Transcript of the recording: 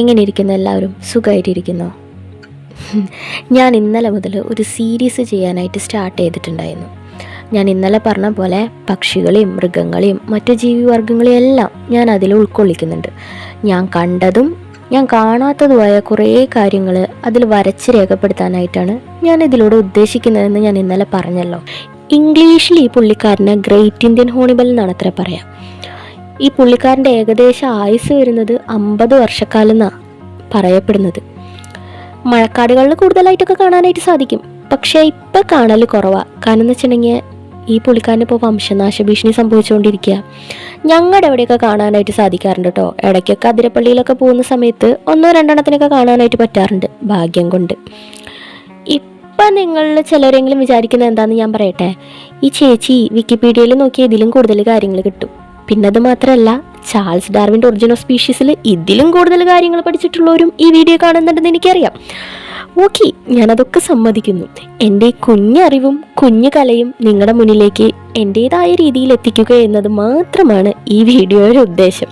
എങ്ങനെ ഇരിക്കുന്നു എല്ലാവരും? സുഖമായിട്ടിരിക്കുന്നോ? ഞാൻ ഇന്നലെ മുതൽ ഒരു സീരീസ് ചെയ്യാനായിട്ട് സ്റ്റാർട്ട് ചെയ്തിട്ടുണ്ടായിരുന്നു. ഞാൻ ഇന്നലെ പറഞ്ഞ പോലെ പക്ഷികളെയും മൃഗങ്ങളെയും മറ്റു ജീവിവർഗങ്ങളെയും എല്ലാം ഞാൻ അതിൽ ഉൾക്കൊള്ളിക്കുന്നുണ്ട്. ഞാൻ കണ്ടതും ഞാൻ കാണാത്തതുമായ കുറേ കാര്യങ്ങൾ അതിൽ വരച്ച് രേഖപ്പെടുത്താനായിട്ടാണ് ഞാൻ ഇതിലൂടെ ഉദ്ദേശിക്കുന്നതെന്ന് ഞാൻ ഇന്നലെ പറഞ്ഞല്ലോ. ഇംഗ്ലീഷിൽ ഈ പുള്ളിക്കാരനെ ഗ്രേറ്റ് ഇന്ത്യൻ ഹോണിബൽ എന്നാണ് അത്ര പറയാം. ഈ പുള്ളിക്കാരൻ്റെ ഏകദേശം ആയുസ് വരുന്നത് 50 വർഷക്കാലം എന്നാണ് പറയപ്പെടുന്നത്. മഴക്കാടുകളിൽ കൂടുതലായിട്ടൊക്കെ കാണാനായിട്ട് സാധിക്കും, പക്ഷേ ഇപ്പം കാണൽ കുറവാണ്. കാരണം എന്ന് വെച്ചിട്ടുണ്ടെങ്കിൽ ഈ പുള്ളിക്കാരന് ഇപ്പോൾ വംശനാശ ഭീഷണി സംഭവിച്ചുകൊണ്ടിരിക്കുക. ഞങ്ങളുടെ എവിടെയൊക്കെ കാണാനായിട്ട് സാധിക്കാറുണ്ട് കേട്ടോ. ഇടയ്ക്കൊക്കെ അതിരപ്പള്ളിയിലൊക്കെ പോകുന്ന സമയത്ത് 1-2 കാണാനായിട്ട് പറ്റാറുണ്ട്, ഭാഗ്യം കൊണ്ട്. ഇപ്പം നിങ്ങളിൽ ചിലരെങ്കിലും വിചാരിക്കുന്നത് എന്താണെന്ന് ഞാൻ പറയട്ടെ. ഈ ചേച്ചി വിക്കിപീഡിയയിൽ നോക്കിയാൽ ഇതിലും കൂടുതൽ കാര്യങ്ങൾ കിട്ടും. പിന്നെ അത് മാത്രമല്ല, ചാൾസ് ഡാർവിൻ്റെ ഒറിജിൻ ഓഫ് സ്പീഷീസിൽ ഇതിലും കൂടുതൽ കാര്യങ്ങൾ പഠിച്ചിട്ടുള്ളവരും ഈ വീഡിയോ കാണുന്നുണ്ടെന്ന് എനിക്കറിയാം. ഓക്കെ, ഞാനതൊക്കെ സമ്മതിക്കുന്നു. എൻ്റെ ഈ കുഞ്ഞറിവും കുഞ്ഞു കലയും നിങ്ങളുടെ മുന്നിലേക്ക് എൻ്റേതായ രീതിയിൽ എത്തിക്കുക എന്നത് മാത്രമാണ് ഈ വീഡിയോയുടെ ഉദ്ദേശം.